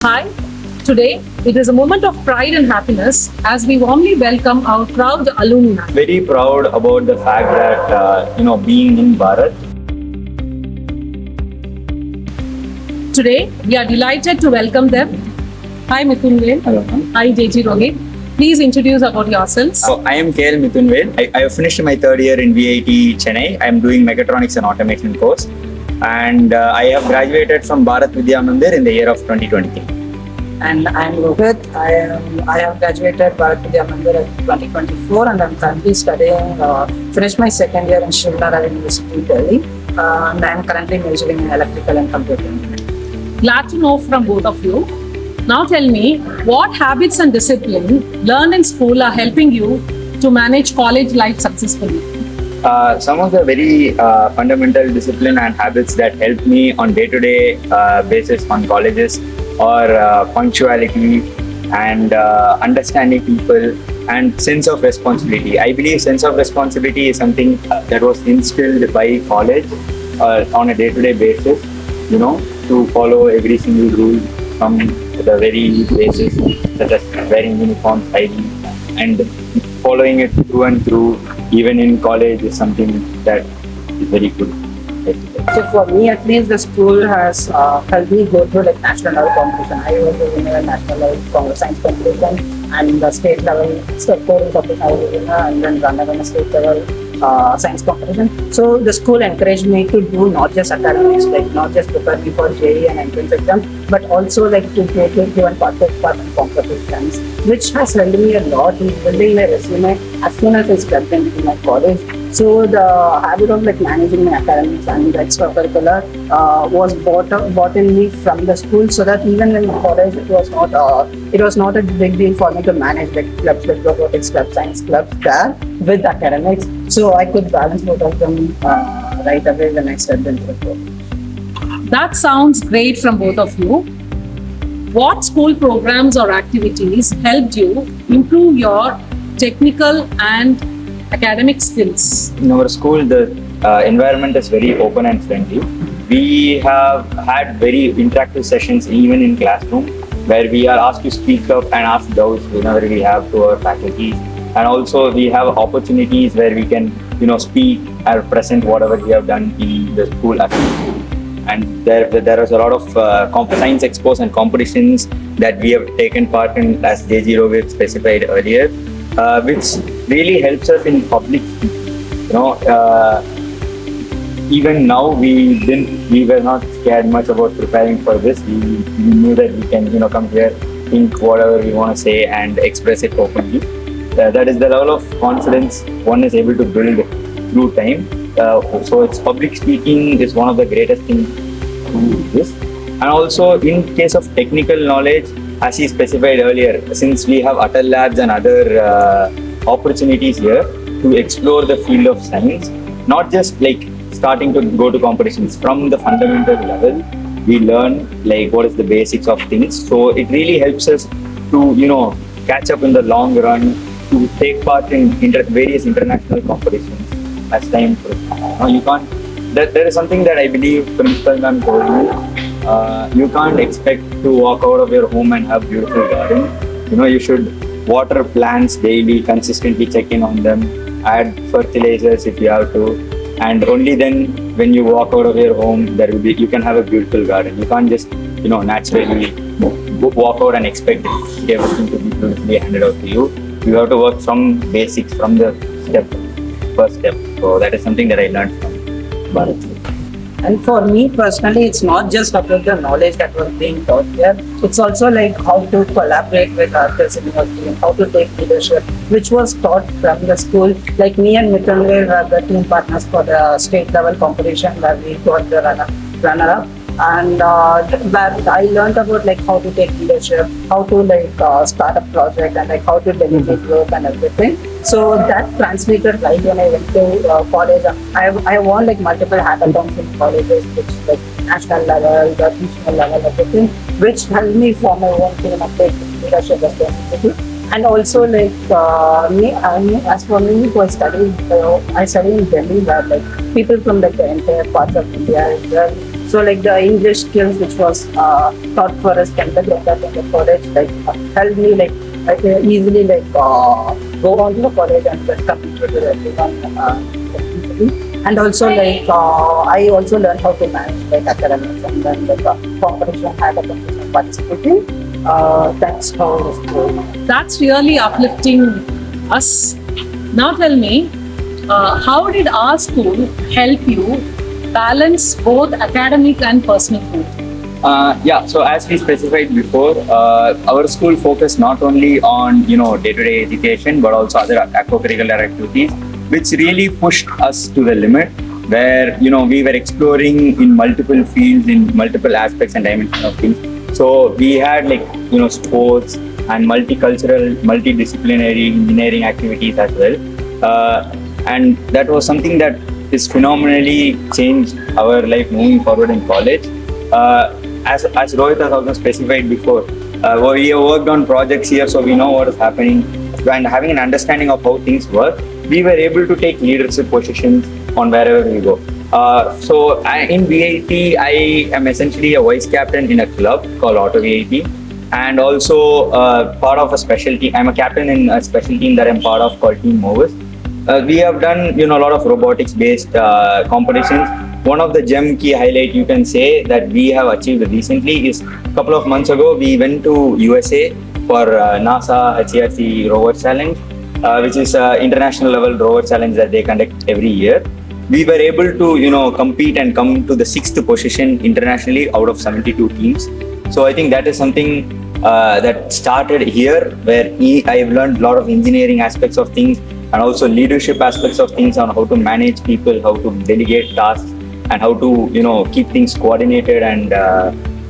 Hi, today it is a moment of pride and happiness as we warmly welcome our proud alumni. Very proud about the fact that being in Bharat. Today we are delighted to welcome them. Hi Mithun Vel. Hello, ma'am. Hi JG Rohit. Please introduce about yourselves. So I am KL Mithun Vel. I have finished my third year in VIT Chennai. I am doing mechatronics and automation course, and I have graduated from Bharath Vidya Mandir in the year of 2023. And I'm Rohit. I have graduated Bharath Vidya Mandir in 2024 and I'm currently studying, finished my second year in Shiv University, Delhi. And I'm currently majoring in electrical and computing. Glad to know from both of you. Now tell me, what habits and discipline learned in school are helping you to manage college life successfully? Some of the very fundamental discipline and habits that help me on day-to-day basis on colleges or punctuality and understanding people and sense of responsibility. I believe sense of responsibility is something that was instilled by college on a day-to-day basis, to follow every single rule from the very basis, such as wearing uniform, ID, and following it through and through, even in college, is something that is very good. So for me, at least, the school has helped me go through like national level competition. I was a winner at national level science competition and the state level scoring competition. I was a winner and then runner in a state level science competition. So the school encouraged me to do not just academics, like not just prepare me for JEE and entrance exam, but also like to give and participate in competitions, which has helped me a lot in building my resume as soon as I stepped into my college. So the habit of like managing my academics and the extracurricular was bought in me from the school, so that even in college it was not a big deal for me to manage like clubs like robotics club, science clubs there with academics. So I could balance both of them right away when I stepped into the college. That sounds great from both of you. What school programs or activities helped you improve your technical and academic skills? In our school, the environment is very open and friendly. We have had very interactive sessions even in classroom, where we are asked to speak up and ask doubts whenever we have to our faculty. And also we have opportunities where we can, speak or present whatever we have done in the school activity. And there is a lot of science expos and competitions that we have taken part in, as JG Rohit specified earlier, which really helps us in public. Even now we were not scared much about preparing for this. We knew that we can come here, think whatever we want to say and express it openly. That is the level of confidence one is able to build through time. So it's public speaking is one of the greatest things to this. And also in case of technical knowledge, as he specified earlier, since we have Atal Labs and other opportunities here to explore the field of science, not just like starting to go to competitions, from the fundamental level, we learn like what is the basics of things. So it really helps us to catch up in the long run, to take part in various international competitions as time goes on. You can't. There is something that I believe Principal Ma'am told me. You can't expect to walk out of your home and have beautiful garden. You should water plants daily, consistently check in on them, add fertilizers if you have to, and only then when you walk out of your home, you can have a beautiful garden. You can't just naturally walk out and expect everything to be beautifully handed out to you. You have to work from basics, from the first step. So that is something that I learned from Bharat. And for me personally, it's not just about the knowledge that was being taught there. It's also like how to collaborate with others in your team, how to take leadership, which was taught from the school. Like me and Mithun were the team partners for the state level competition where we got the runner-up. And where I learned about like how to take leadership, how to start a project, and like how to delegate work and everything. So that transmitted right when I went to college. I won like multiple hackathons in colleges, which like national level, the regional level, everything, which helped me form my own team and take leadership responsibility. And also as for me, I studied in Delhi, where like people from like the entire parts of India as well. So like the English skills which was taught for us in the college, like helped me like I can easily like go on to the college and get communicate with everyone. Easily. And also like I also learned how to manage like academics and then like competition, had a competition participating. That's how it was going. That's really uplifting us. Now tell me, how did our school help you balance both academic and personal growth? Yeah, so as we specified before, our school focused not only on day-to-day education but also other co-curricular activities, which really pushed us to the limit. Where we were exploring in multiple fields, in multiple aspects and dimensions of things. So we had like sports and multicultural, multidisciplinary engineering activities as well, and that was something that is phenomenally changed our life moving forward in college. As Rohit has also specified before, we have worked on projects here, so we know what is happening, and having an understanding of how things work, we were able to take leadership positions on wherever we go. In VIT, I am essentially a vice captain in a club called Auto VIT, and also part of a special team. I'm a captain in a special team that I'm part of called Team Movers. We have done a lot of robotics-based competitions. One of the gem key highlight you can say that we have achieved recently is a couple of months ago we went to USA for NASA HCRC Rover Challenge, which is an international level rover challenge that they conduct every year. We were able to compete and come to the 6th position internationally out of 72 teams. So I think that is something that started here, where I've learned a lot of engineering aspects of things and also leadership aspects of things on how to manage people, how to delegate tasks, and how to keep things coordinated and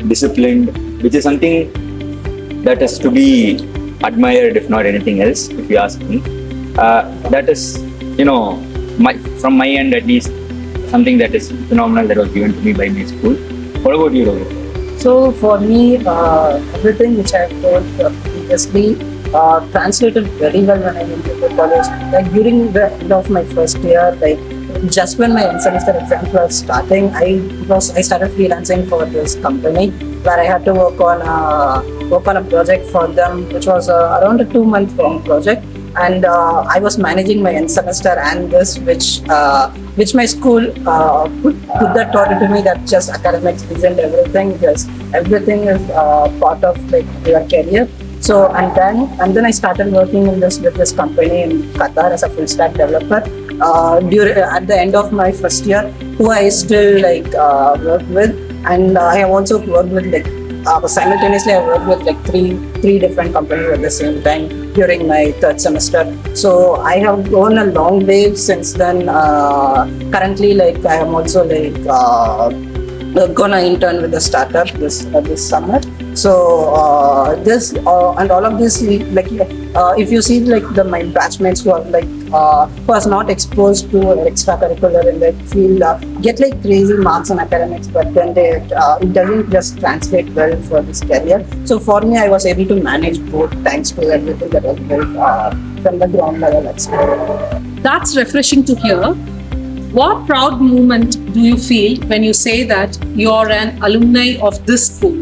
disciplined, which is something that is to be admired, if not anything else, if you ask me. That is from my end at least, something that is phenomenal that was given to me by my school. What about you, Rohit? So for me, everything which I have told previously translated very well when I went to the college. Like during the end of my first year, like just when my end semester exams were starting, I started freelancing for this company where I had to work on a project for them, which was around a 2-month long project. And I was managing my end semester and this, which my school put that thought into me that just academics isn't everything, just everything is part of like your career. So and then I started working with this company in Qatar as a full stack developer. At the end of my first year, who I still like work with, and I have also worked with like simultaneously I worked with like three different companies at the same time during my 3rd semester. So I have gone a long way since then. Currently, like I am also like gonna intern with a startup this summer. So this and all of this, like if you see like my batchmates who are like who was not exposed to extracurricular in that field get like crazy marks in academics, but then it doesn't just translate well for this career. So for me, I was able to manage both thanks to everything that was built from the ground level at school. That's refreshing to hear. What proud moment do you feel when you say that you're an alumni of this school?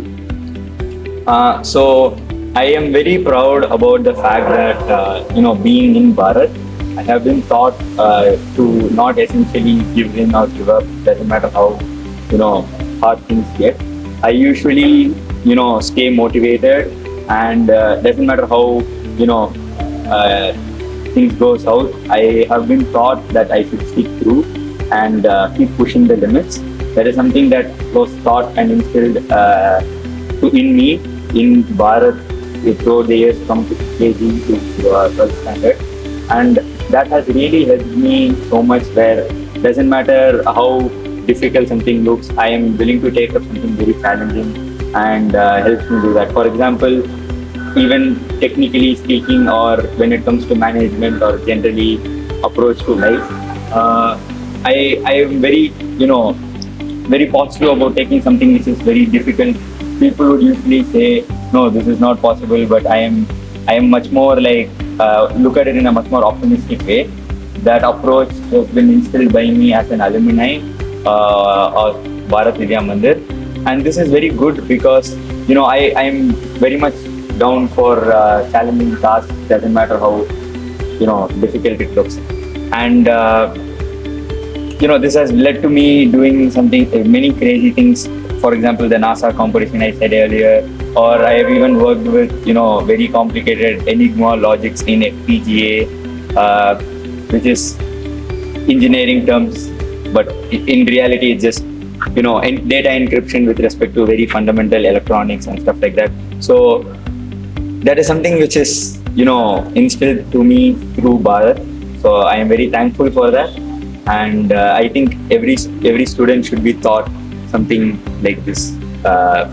So I am very proud about the fact that being in Bharat, I have been taught to not essentially give in or give up. Doesn't matter how hard things get. I usually stay motivated, and doesn't matter how things go south. I have been taught that I should stick through and keep pushing the limits. That is something that was taught and instilled in me in Bharat through the years from KG to 12th standard, and that has really helped me so much. Where doesn't matter how difficult something looks, I am willing to take up something very challenging and helps me do that. For example, even technically speaking, or when it comes to management or generally approach to life, I am very very positive about taking something which is very difficult. People would usually say, no, this is not possible, but I am much more like look at it in a much more optimistic way. That approach has been instilled by me as an alumni Bharath Vidya Mandir, and this is very good because I am very much down for challenging tasks. Doesn't matter how difficult it looks, and this has led to me doing many crazy things. For example, the NASA competition I said earlier, or I have even worked with very complicated Enigma logics in FPGA, which is engineering terms, but in reality it's just data encryption with respect to very fundamental electronics and stuff like that. So that is something which is instilled to me through Bharat. So I am very thankful for that, and I think every student should be taught something like this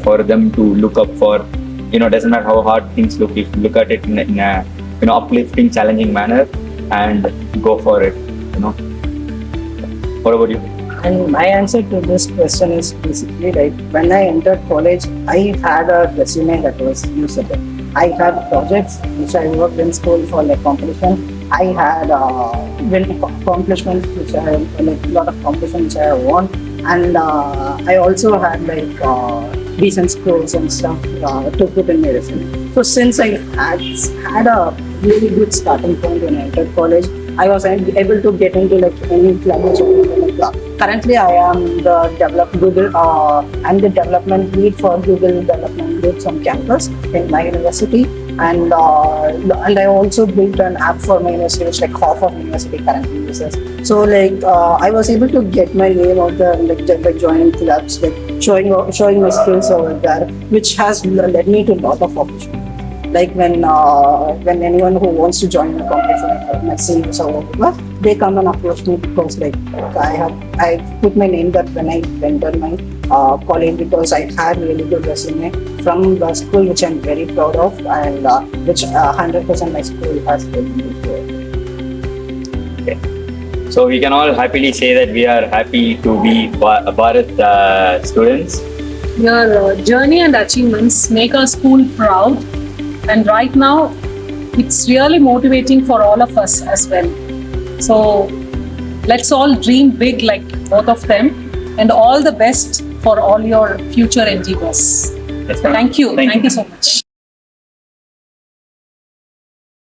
for them to look up for. Doesn't matter how hard things look, if you look at it in a uplifting, challenging manner and go for it. What about you? And my answer to this question is basically like when I entered college, I had a resume that was usable. I had projects which I worked in school for like competition. I had accomplishments which I like a lot of competitions which I won, and I also had like decent scores and stuff to put in my resume. So since I had a really good starting point when I entered college, I was able to get into like any club. Currently, I am I'm the development lead for Google development groups on campus in my university, and I also built an app for my university, which like half of my university currently uses. So like I was able to get my name out there, like by joining clubs, like showing my skills over there, which has led me to a lot of opportunities. Like when anyone who wants to join a competition, like my seniors or whatever, they come and approach me because like I put my name there when I entered my college, because I had really good resume from the school, which I'm very proud of, and which 100% my school has helped me to. Okay. So we can all happily say that we are happy to be Bharat students. Your journey and achievements make our school proud, and right now it's really motivating for all of us as well. So let's all dream big like both of them, and all the best for all your future endeavors. Yes, Thank you. Thank you So much.